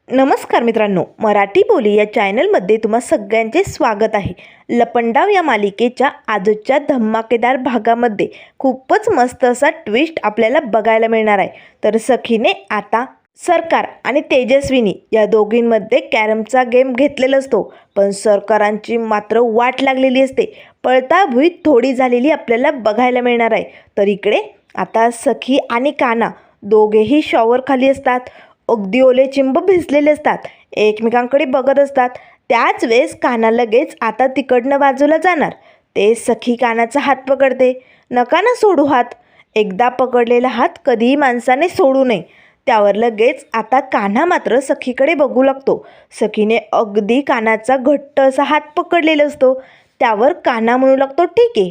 नमस्कार मित्रांनो, मराठी बोली या चॅनलमध्ये तुम्हा सगळ्यांचे स्वागत आहे. लपंडाव या मालिकेच्या आजच्या धमाकेदार भागामध्ये खूपच मस्त असा ट्विस्ट आपल्याला बघायला मिळणार आहे. तर सखीने आता सरकार आणि तेजस्विनी या दोघींमध्ये कॅरमचा गेम घेतलेला असतो, पण सरकारांची मात्र वाट लागलेली असते. पळताभुई थोडी झालेली आपल्याला बघायला मिळणार आहे. तर इकडे आता सखी आणि काना दोघेही शॉवर खाली असतात. अगदी ओले चिंब भिजलेले असतात, एकमेकांकडे बघत असतात. त्याच वेळेस काना लगेच आता तिकडनं बाजूला जाणार. ते सखी कानाचा हात पकडते. नका ना सोडू हात. एकदा पकडलेला हात कधीही माणसाने सोडू नये. त्यावर लगेच आता कान्हा मात्र सखीकडे बघू लागतो. सखीने अगदी कानाचा घट्ट असा हात पकडलेला असतो. त्यावर कान्हा म्हणू लागतो, ठीक आहे,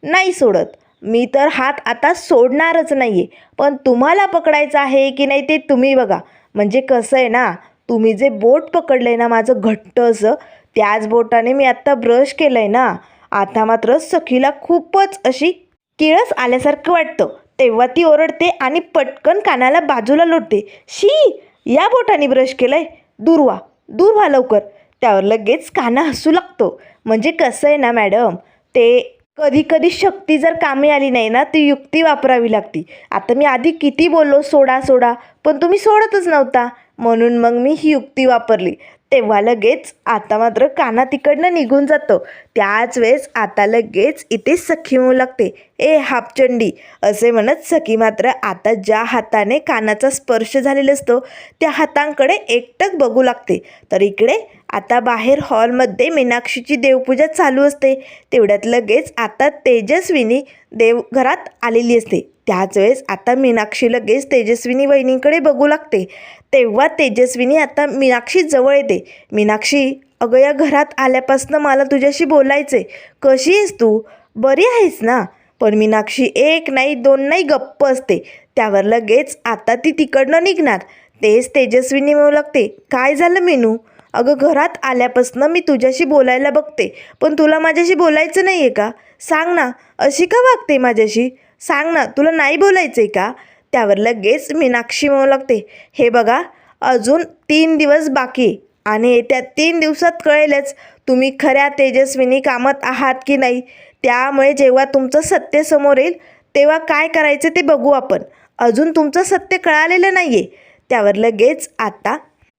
नाही सोडत. मी तर हात आता सोडणारच नाही आहे, पण तुम्हाला पकडायचं आहे की नाही ते तुम्ही बघा. म्हणजे कसं आहे ना, तुम्ही जे बोट पकडलं आहे ना माझं घट्ट असं, त्याच बोटाने मी आत्ता ब्रश केलं आहे ना. आता मात्र सखीला खूपच अशी किळस आल्यासारखं वाटतं. तेव्हा ती ओरडते आणि पटकन कानाला बाजूला लोटते. शी, या बोटाने ब्रश केलं आहे, दूर व्हा, दूर व्हा लवकर. त्यावर लगेच काना हसू लागतो. म्हणजे कसं आहे ना मॅडम, ते कधी कधी शक्ती जर कामी आली नाही ना, ती युक्ती वापरावी लागती. आता मी आधी किती बोललो सोडा सोडा, पण तुम्ही सोडतच नव्हता, म्हणून मग मी ही युक्ती वापरली. तेव्हा लगेच आता मात्र काना तिकडनं निघून जातो. त्याच वेळेस आता लगेच इथे सखी म्हणू लागते, ए हापचंडी, असे म्हणत सखी मात्र आता ज्या हाताने कानाचा स्पर्श झालेला असतो त्या हातांकडे एकटक बघू लागते. तर इकडे आता बाहेर हॉलमध्ये मीनाक्षीची देवपूजा चालू असते. तेवढ्यात लगेच आता तेजस्विनी देवघरात आलेली असते. त्याच वेळेस आता मीनाक्षी लगेच तेजस्विनी वहिनींकडे बघू लागते. तेव्हा तेजस्विनी आता मीनाक्षी जवळ येते. मीनाक्षी, अगं या घरात आल्यापासून मला तुझ्याशी बोलायचे. कशी आहेस तू? बरी आहेस ना? पण मीनाक्षी एक नाही दोन नाही गप्प असते. त्यावर लगेच आता ती तिकडनं निघणार. तेच तेजस्विनी म्हणू लागते, काय झालं मीनू? अगं घरात आल्यापासून मी तुझ्याशी बोलायला बघते, पण तुला माझ्याशी बोलायचं नाही आहे का? सांग ना, अशी का वागते माझ्याशी? सांग ना, तुला नाही बोलायचं आहे का? त्यावर लगेच मीनाक्षी म्हणू लागते, हे बघा, अजून 3 दिवस बाकी आहे आणि येत्या 3 दिवसात कळेलच तुम्ही खऱ्या तेजस्विनी कामात आहात की नाही. त्यामुळे जेव्हा तुमचं सत्य समोर येईल तेव्हा काय करायचं ते बघू आपण. अजून तुमचं सत्य कळालेलं नाही आहे. त्यावर लगेच आता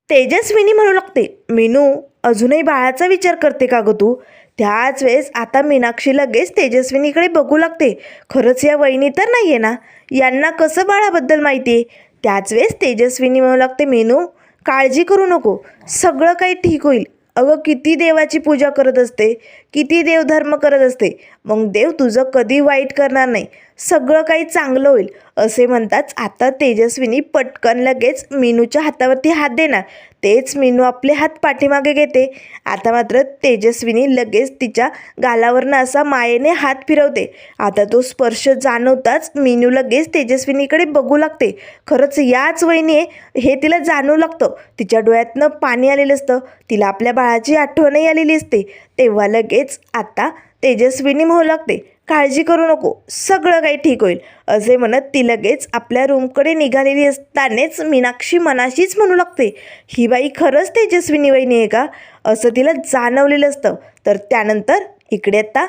तेजस्विनी म्हणू लागते, मीनू, अजूनही बाळाचा विचार करते का गं तू? त्याच वेळेस आता मीनाक्षी लगेच तेजस्विनीकडे बघू लागते. खरंच या वहिनी तर नाही आहे ना, यांना कसं बाळाबद्दल माहिती आहे? त्याच वेळेस तेजस्विनी म्हणू लागते, मीनू, काळजी करू नको, सगळं काही ठीक होईल. अगं किती देवाची पूजा करत असते, किती देवधर्म करत असते, मग देव तुझं कधी वाईट करणार नाही, सगळं काही चांगलं होईल. असे म्हणताच आता तेजस्विनी पटकन लगेच मीनूच्या हातावरती हात देणार. तेच मीनू आपले हात पाठीमागे घेते. आता मात्र तेजस्विनी लगेच तिच्या गालावरनं असा मायेने हात फिरवते. आता तो स्पर्श जाणवताच मीनू लगेच तेजस्विनीकडे बघू लागते. खरंच याच वहिनी आहे हे तिला जाणवू लागतं. तिच्या डोळ्यातनं पाणी आलेलं असतं. तिला आपल्या बाळाची आठवणही आलेली असते. तेव्हा लगेच आता तेजस्विनी म्हणू लागते, काळजी करू नको, सगळं काही ठीक होईल. असे म्हणत ती लगेच आपल्या रूमकडे निघालेली असतानाच मीनाक्षी मनाशीच म्हणू लागते, ही बाई खरंच तेजस्विनी वहिनी आहे का, असं तिला जाणवलेलं असतं. तर त्यानंतर इकडे आता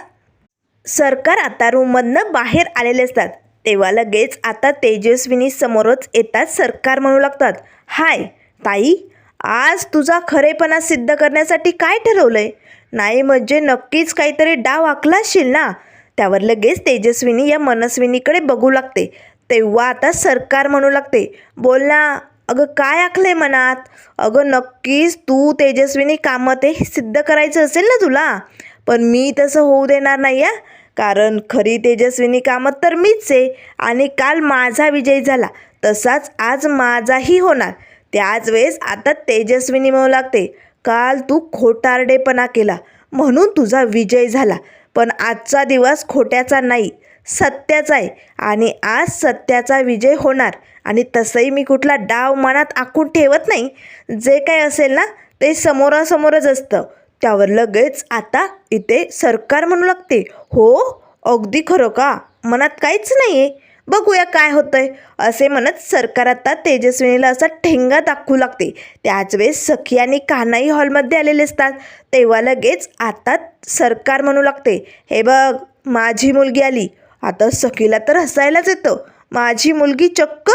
सरकार आता रूममधनं बाहेर आलेले असतात. तेव्हा लगेच आता तेजस्विनी समोरच येतात. सरकार म्हणू लागतात, हाय ताई, आज तुझा खरेपणा सिद्ध करण्यासाठी काय ठरवलंय? नाही म्हणजे नक्कीच काहीतरी डाव आखला असशील ना. त्यावर लगेच तेजस्विनी या मनस्विनीकडे बघू लागते. तेव्हा आता सरकार म्हणू लागते, बोल ना, अगं काय आखलंय मनात? अगं नक्कीच तू तेजस्विनी कामात हे सिद्ध करायचं असेल ना तुला, पण मी तसं होऊ देणार नाही आहे. कारण खरी तेजस्विनी कामात तर मीच आहे आणि काल माझा विजय झाला तसाच आज माझाही होणार. त्याच वेळेस आता तेजस्विनी म्हणू लागते, काल तू खोटारडेपणा केला म्हणून तुझा विजय झाला, पण आजचा दिवस खोट्याचा नाही, सत्याचा आहे आणि आज सत्याचा विजय होणार. आणि तसंही मी कुठला डाव मनात आखून ठेवत नाही, जे काय असेल ना ते समोरासमोरच असतं. त्यावर लगेच आता इथे सरकार म्हणू लागते, हो अगदी खरं का? मनात काहीच नाही आहे? बघूया काय होतंय, असे म्हणत सरकार आता तेजस्विनीला असा ठेंगा दाखवू लागते. त्याच वेळेस सखी आणि कान्हाही हॉलमध्ये आलेले असतात. तेव्हा लगेच आता सरकार म्हणू लागते, हे बघ माझी मुलगी आली. आता सखीला तर हसायलाच येतं, माझी मुलगी चक्क.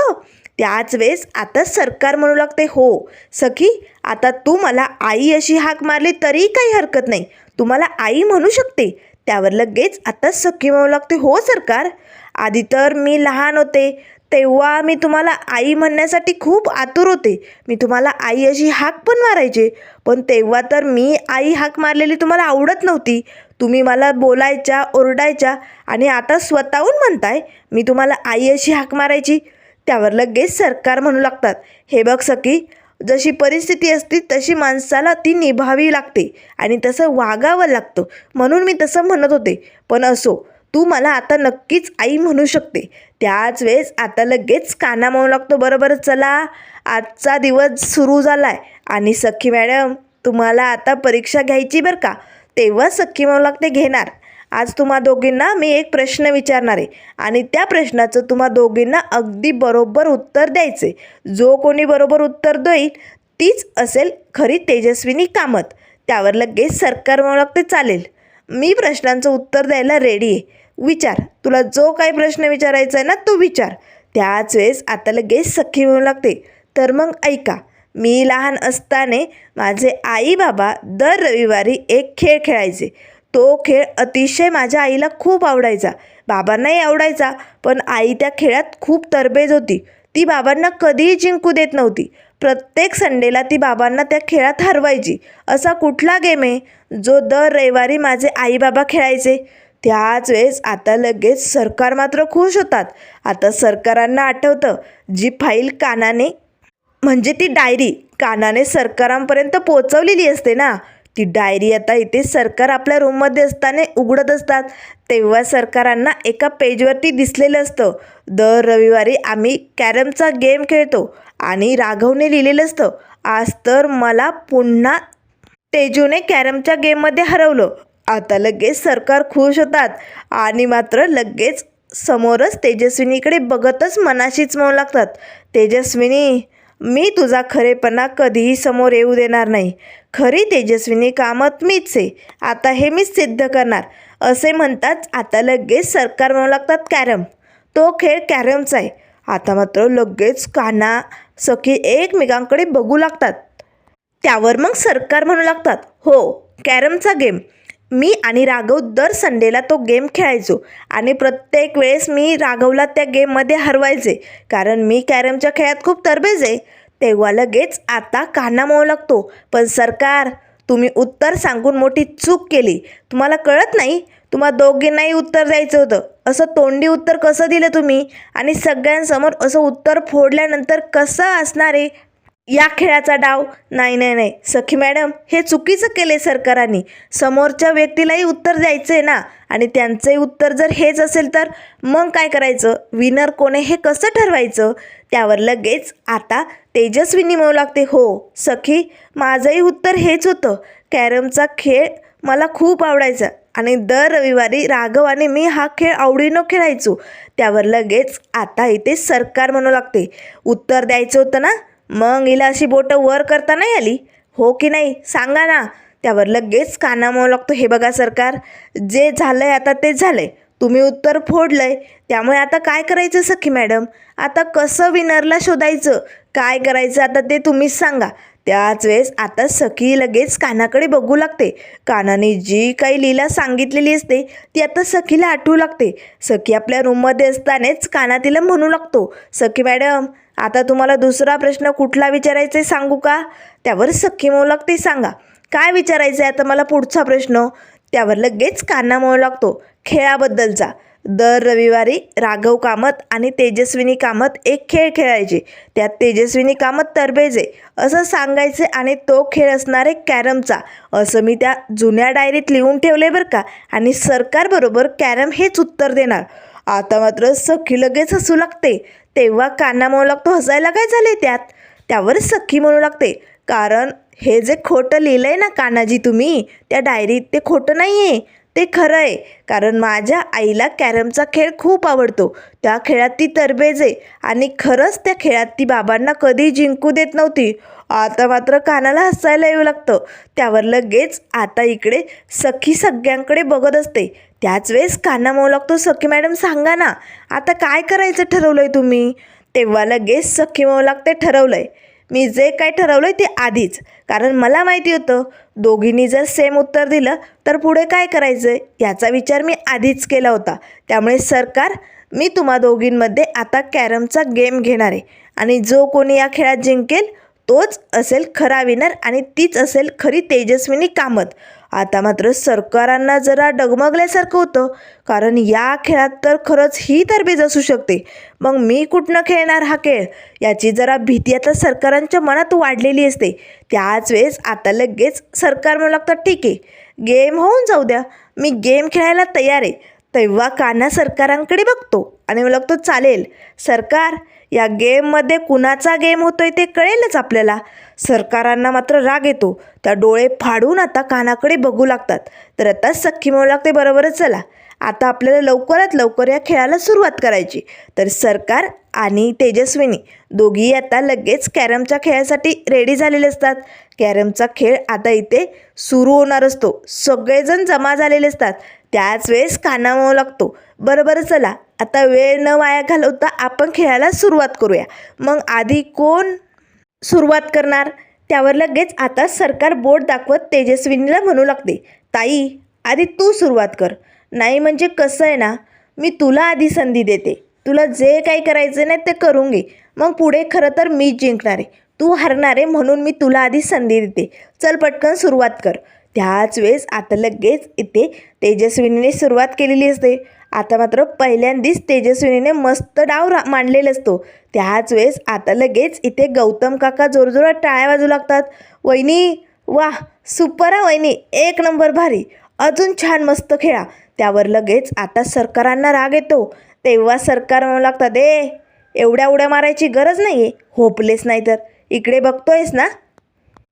त्याच वेळेस आता सरकार म्हणू लागते, हो सखी आता तू मला आई अशी हाक मारली तरी काही हरकत नाही, तू मला आई म्हणू शकते. त्यावर लगेच आता सखी म्हणू लागते, हो सरकार, आधी तर मी लहान होते तेव्हा मी तुम्हाला आई म्हणण्यासाठी खूप आतुर होते. मी तुम्हाला आई अशी हाक पण मारायचे, पण तेव्हा तर मी आई हाक मारलेली तुम्हाला आवडत नव्हती. तुम्ही मला बोलायच्या, ओरडायच्या आणि आता स्वतःहून म्हणताय मी तुम्हाला आई अशी हाक मारायची. त्यावर लगेच सरकार म्हणू लागतात, हे बघ सखी, जशी परिस्थिती असते तशी माणसाला ती निभावी लागते आणि तसं वागावं लागतं, म्हणून मी तसं म्हणत होते. पण असो, तू मला आता नक्कीच आई म्हणू शकते. त्याच वेळेस आता लगेच कान्हा म्हणू लागतो, बरोबर चला आजचा दिवस सुरू झाला आहे आणि सखी मॅडम तुम्हाला आता परीक्षा घ्यायची बरं का. तेव्हा सखी म्हणू लागते, घेणार. आज तुम्हा दोघींना मी एक प्रश्न विचारणार आहे आणि त्या प्रश्नाचं तुम्हा दोघींना अगदी बरोबर उत्तर द्यायचे. जो कोणी बरोबर उत्तर देईल तीच असेल खरी तेजस्विनी कामत. त्यावर लगेच सरकार म्हणू लागते, चालेल, मी प्रश्नांचं उत्तर द्यायला रेडी आहे. विचार, तुला जो काही प्रश्न विचारायचा आहे ना तो विचार. त्याच वेळेस आता लगेच सखी म्हणू लागते, तर मग ऐका, मी लहान असताना माझे आई बाबा दर रविवारी एक खेळ खेळायचे. तो खेळ अतिशय माझ्या आईला खूप आवडायचा, बाबांनाही आवडायचा, पण आई त्या खेळात खूप तरबेज होती. ती बाबांना कधीही जिंकू देत नव्हती. प्रत्येक संडेला ती बाबांना त्या खेळात हरवायची. असा कुठला गेम आहे जो दर रविवारी माझे आई बाबा खेळायचे. त्याच वेळेस आता लगेच सरकार मात्र खुश होतात. आता सरकारांना आठवतं जी फाईल कान्हाने, म्हणजे ती डायरी कान्हाने सरकारांपर्यंत पोहोचवलेली असते ना, ती डायरी आता इथे सरकार आपल्या रूममध्ये असताना उघडत असतात. तेव्हा सरकारांना एका पेजवरती दिसलेलं असतं, दर रविवारी आम्ही कॅरमचा गेम खेळतो आणि राघवने लिहिलेलं असतं, आज तर मला पुन्हा तेजूने कॅरमच्या गेममध्ये हरवलं. आता लगेच सरकार खुश होतात आणि मात्र लगेच समोरच तेजस्विनीकडे बघतच मनाशीच म्हणू लागतात, तेजस्विनी मी तुझा खरेपणा कधीही समोर येऊ देणार नाही. खरी तेजस्विनी कामत मीच आहे, आता हे मीच सिद्ध करणार. असे म्हणताच आता लगेच सरकार म्हणू लागतात, कॅरम. तो खेळ कॅरमचा आहे. आता मात्र लगेच कान्हा सखी एकमेकांकडे बघू लागतात. त्यावर मग सरकार म्हणू लागतात, हो कॅरमचा गेम. मी आणि राघव दर संडेला तो गेम खेळायचो आणि प्रत्येक वेळेस मी राघवला त्या गेममध्ये हरवायचे, कारण मी कॅरमच्या खेळात खूप तरबेज आहे. तेव्हा लगेच आता कान्हा म्हणू लागतो, पण सरकार तुम्ही उत्तर सांगून मोठी चूक केली. तुम्हाला कळत नाही, तुम्हा दोघींनाही उत्तर द्यायचं होतं. असं तोंडी उत्तर कसं दिलं तुम्ही आणि सगळ्यांसमोर असं उत्तर फोडल्यानंतर कसं असणार आहे या खेळाचा डाव. नाही नाही नाही सखी मॅडम, हे चुकीचं केले सरकारांनी. समोरच्या व्यक्तीलाही उत्तर द्यायचं आहे ना, आणि त्यांचंही उत्तर जर हेच असेल तर मग काय करायचं, विनर कोण आहे हे कसं ठरवायचं. त्यावर लगेच आता तेजस्विनी म्हणू लागते, हो सखी माझंही उत्तर हेच होतं. कॅरमचा खेळ मला खूप आवडायचा आणि दर रविवारी राघव आणि मी हा खेळ आवडीनं खेळायचो. त्यावर लगेच आता इथे सरकार म्हणू लागते, उत्तर द्यायचं होतं ना, मग हिला अशी बोटं वर करता नाही आली, हो की नाही सांगा ना. त्यावर लगेच कान्हा म्हणू लागतो, हे बघा सरकार, जे झालं आहे आता ते झालं आहे, तुम्ही उत्तर फोडलं आहे, त्यामुळे आता काय करायचं सखी मॅडम, आता कसं विनरला शोधायचं, काय करायचं आता ते तुम्हीच सांगा. त्याच वेळेस आता सखी लगेच कान्हाकडे बघू लागते. कान्हाने जी काही लीला सांगितलेली असते ती आता सखीला आठवू लागते. सखी आपल्या रूममध्ये असतानाच कान्हा तिला म्हणू लागतो, सखी मॅडम आता तुम्हाला दुसरा प्रश्न कुठला विचारायचा आहे सांगू का. त्यावर सखी म्हणू लागते, सांगा काय विचारायचं आहे आता मला पुढचा प्रश्न. त्यावर लगेच कान्हा म्हणू लागतो, खेळाबद्दलचा. दर रविवारी राघव कामत आणि तेजस्विनी कामत एक खेळ खेळायचे, त्यात तेजस्विनी कामत तरबेज आहे असं सांगायचे आणि तो खेळ असणार आहे कॅरमचा, असं मी त्या जुन्या डायरीत लिहून ठेवले बरं का. आणि सरकारबरोबर कॅरम हेच उत्तर देणार. आता मात्र सखी लगेच हसू लागते. तेव्हा कान्हा म्हणू लागतो, हसायला काय झाले त्यात. त्यावर सखी म्हणू लागते, कारण हे जे खोटं लिहिलं आहे ना कान्हाजी तुम्ही त्या डायरीत, ते खोटं नाही आहे. ते खरं आहे, कारण माझ्या आईला कॅरमचा खेळ खूप आवडतो. त्या खेळात ती तरबेज आहे आणि खरंच त्या खेळात ती बाबांना कधी जिंकू देत नव्हती. आता मात्र कानाला हसायला येऊ लागतं. त्यावर लगेच आता इकडे सखी सगळ्यांकडे बघत असते. त्याच वेळेस काना मऊ लागतो, सखी मॅडम सांगा ना, आता काय करायचं ठरवलंय तुम्ही? तेव्हा लगेच सखी मऊ लागते, ठरवलंय मी जे काय ठरवलं आहे ते आधीच, कारण मला माहिती होतं दोघींनी जर सेम उत्तर दिलं तर पुढे काय करायचं आहे याचा विचार मी आधीच केला होता. त्यामुळे सरकार, मी तुम्हा दोघींमध्ये आता कॅरमचा गेम घेणार आहे आणि जो कोणी या खेळात जिंकेल तोच असेल खरा विनर आणि तीच असेल खरी तेजस्विनी कामत. आता मात्र सरकारांना जरा डगमगल्यासारखं होतं, कारण या खेळात तर खरंच ही तरबेज असू शकते. मग मी कुठनं खेळणार हा खेळ, याची जरा भीती आता सरकारांच्या मनात वाढलेली असते. त्याच वेळेस आता लगेच सरकार म्हणू लागतं, ठीक आहे गेम होऊन जाऊ द्या, मी गेम खेळायला तयार आहे. तेव्हा कान्हा सरकारांकडे बघतो आणि मला लागतो, चालेल सरकार, या गेममध्ये कुणाचा गेम होतोय ते कळेलच आपल्याला. सरकारांना मात्र राग येतो. त्या डोळे फाडून आता कानाकडे बघू लागतात. तर आता सख्खी म्हणू लागते, बरोबरच, चला आता आपल्याला लवकरात लवकर या खेळाला सुरुवात करायची. तर सरकार आणि तेजस्विनी दोघी आता लगेच कॅरमच्या खेळासाठी रेडी झालेले असतात. कॅरमचा खेळ आता इथे सुरू होणार असतो. सगळेजण जमा झालेले असतात. त्याच वेळेस काना म्हणू लागतो, बरोबर, चला आता वेळ न वाया घालवता आपण खेळायला सुरुवात करूया. मग आधी कोण सुरुवात करणार? त्यावर लगेच आता सरकार बोट दाखवत तेजस्विनीला म्हणू लागते, ताई आधी तू सुरुवात कर. नाही म्हणजे कसं आहे ना, मी तुला आधी संधी देते, तुला जे काही करायचं नाही ते करून घे, मग पुढे खरं तर मी जिंकणार आहे, तू हरणार आहे, म्हणून मी तुला आधी संधी देते, चल पटकन सुरुवात कर. त्याच वेळेस आता लगेच इथे तेजस्विनीने सुरुवात केलेली असते. आता मात्र पहिल्यांदाच तेजस्विनीने मस्त डाव मांडलेला असतो. त्याच वेळेस आता लगेच इथे गौतम काका जोरजोरात टाळ्या वाजू लागतात. वहिनी, वाह, सुपर हा वहिनी, एक नंबर, भारी, अजून छान, मस्त खेळा. त्यावर लगेच आता सरकारांना राग येतो. तेव्हा सरकार म्हणू लागतात, एवढ्या उड्या मारायची गरज नाही आहे, होपलेस नाही तर इकडे बघतोयस ना,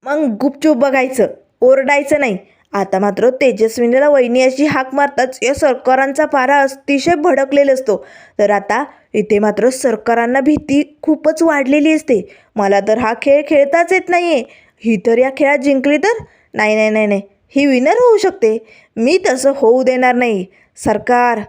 मग गुपचूप बघायचं, ओरडायचं नाही. आता मात्र तेजस्विनीला वहिनी अशी हाक मारताच या सरकारांचा पारा अतिशय भडकलेला असतो. तर आता इथे मात्र सरकारांना भीती खूपच वाढलेली असते. मला तर हा खेळ खेळताच येत नाही आहे, ही तर या खेळात जिंकली तर नाही नाही नाही नाही, ही विनर होऊ शकते, मी तसं होऊ देणार नाही. सरकार,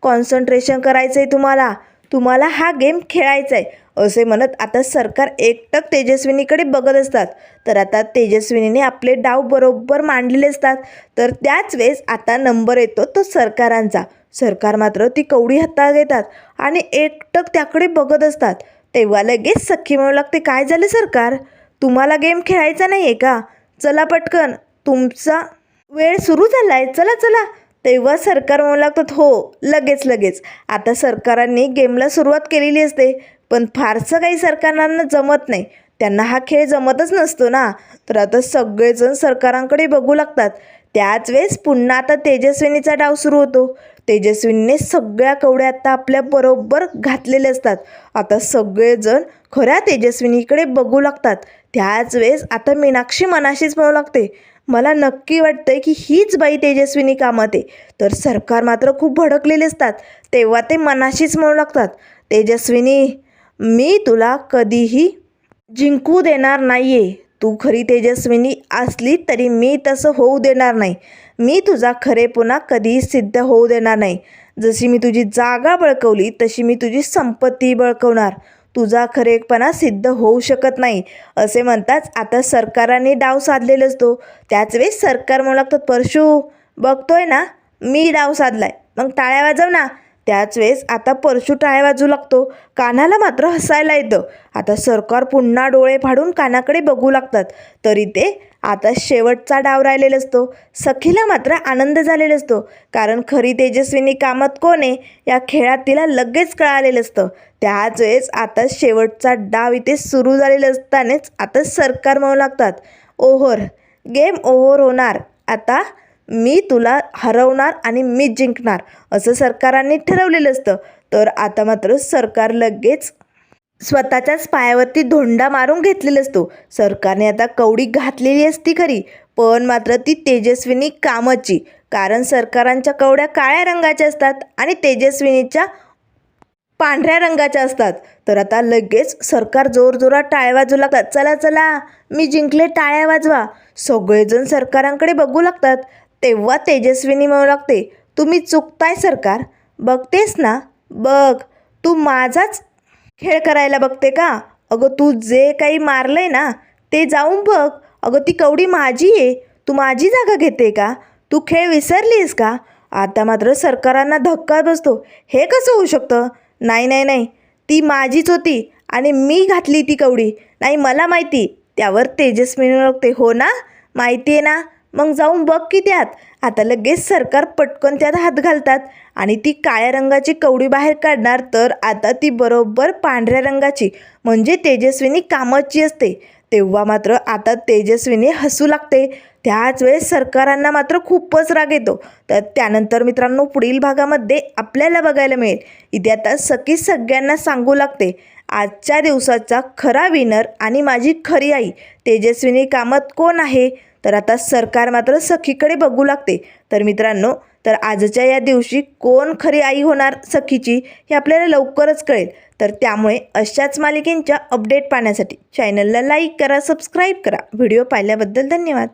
कॉन्सन्ट्रेशन करायचं आहे तुम्हाला, तुम्हाला हा गेम खेळायचा आहे, असे म्हणत आता सरकार एकटक तेजस्विनीकडे बघत असतात. तर आता तेजस्विनीने आपले डाव बरोबर मांडलेले असतात. तर त्याच वेळेस आता नंबर येतो तो सरकारांचा. सरकार मात्र ती कवडी हातात घेतात आणि एकटक त्याकडे बघत असतात. तेव्हा लगेच सख्खी म्हणू लागते, काय झालं सरकार, तुम्हाला गेम खेळायचा नाही आहे का? चला पटकन, तुमचा वेळ सुरू झाला आहे, चला चला. तेव्हा सरकार म्हणू लागतात, हो लगेच लगेच. आता सरकारांनी गेमला सुरुवात केलेली असते, पण फारसं काही सरकारांना जमत नाही, त्यांना हा खेळ जमतच नसतो ना. तर आता सगळेजण सरकारांकडे बघू लागतात. त्याच वेळेस पुन्हा आता तेजस्विनीचा डाव सुरू होतो. तेजस्विनीने सगळ्या कवड्या आता आपल्या बरोबर घातलेल्या असतात. आता सगळेजण खऱ्या तेजस्विनीकडे बघू लागतात. त्याच वेळेस आता मीनाक्षी मनाशीच म्हणू लागते, मला नक्की वाटतंय की हीच बाई तेजस्विनी कामत आहे. तर सरकार मात्र खूप भडकलेले असतात. तेव्हा ते मनाशीच म्हणू लागतात, तेजस्विनी, मी तुला कधीही जिंकू देणार नाही आहे, तू खरी तेजस्विनी असली तरी मी तसं होऊ देणार नाही, मी तुझा खरेपणा कधीही सिद्ध होऊ देणार नाही. जशी मी तुझी जागा बळकवली तशी मी तुझी संपत्ती बळकवणार, तुझा खरेपणा सिद्ध होऊ शकत नाही. असे म्हणताच आता सरकारांनी डाव साधलेला असतो. त्याच वेळेस सरकार म्हणू लागतात, परशू बघतोय ना मी डाव साधलाय, मग टाळ्या वाजव ना. त्याच वेळेस आता परशू टाळ्या वाजू लागतो. कानाला मात्र हसायला येतं. आता सरकार पुन्हा डोळे फाडून कानाकडे बघू लागतात. तरी ते आता शेवटचा डाव राहिलेला असतो. सखीला मात्र आनंद झालेला असतो, कारण खरी तेजस्विनी कामत कोण आहे या खेळात तिला लगेच कळालेलं असतं. त्याच वेळेस आता शेवटचा डाव इथे सुरू झालेला असतानाच आता सरकार म्हणू लागतात, ओव्हर, गेम ओव्हर होणार, आता मी तुला हरवणार आणि मी जिंकणार, असं सरकारांनी ठरवलेलं असतं. तर आता मात्र सरकार लगेच स्वतःच्याच पायावरती धोंडा मारून घेतलेला असतो. सरकारने आता कवडी घातलेली असती खरी, पण मात्र ती तेजस्विनी कामतची, कारण सरकारांच्या कवड्या काळ्या रंगाच्या असतात आणि तेजस्विनीच्या पांढऱ्या रंगाच्या असतात. तर आता लगेच सरकार जोरजोरात टाळ्या वाजवू लागतात. चला चला, मी जिंकले, टाळ्या वाजवा. सगळेजण सरकारांकडे बघू लागतात. तेव्हा तेजस्विनी म्हणू लागते, तुम्ही चुकताय सरकार. बघतेस ना, बघ, तू माझाच खेळ करायला बघते का? अगं तू जे काही मारलंय ना ते जाऊन बघ. अगं ती कवडी माझी आहे, तू माझी जागा घेते का? तू खेळ विसरलीस का? आता मात्र सरकारांना धक्का बसतो. हे कसं होऊ शकतं? नाही नाही नाही, ती माझीच होती आणि मी घातली ती कवडी. नाही, मला माहिती. त्यावर तेजस्विनी ओळखते, हो ना, माहिती आहे ना, मग जाऊन बघ की त्यात. आता लगेच सरकार पटकन त्यात हात घालतात आणि ती काळ्या रंगाची कवडी बाहेर काढणार. तर आता ती बरोबर पांढऱ्या रंगाची म्हणजे तेजस्विनी कामाची असते. तेव्हा मात्र आता तेजस्विनी हसू लागते. त्याच वेळेस सरकारांना मात्र खूपच राग येतो. तर त्यानंतर मित्रांनो पुढील भागामध्ये आपल्याला बघायला मिळेल. इथे आता सखी सगळ्यांना सांगू लागते, आजच्या दिवसाचा खरा विनर आणि माझी खरी आई तेजस्विनी कामत कोण आहे? तर आता सरकार मात्र सखीकडे बघू लागते. तर मित्रांनो, तर आजच्या या दिवशी कोण खरी आई होणार सखीची हे आपल्याला लवकरच कळेल. तर त्यामुळे अशाच मालिकेंच्या अपडेट पाहण्यासाठी चॅनलला लाईक करा, सबस्क्राईब करा. व्हिडिओ पाहिल्याबद्दल धन्यवाद.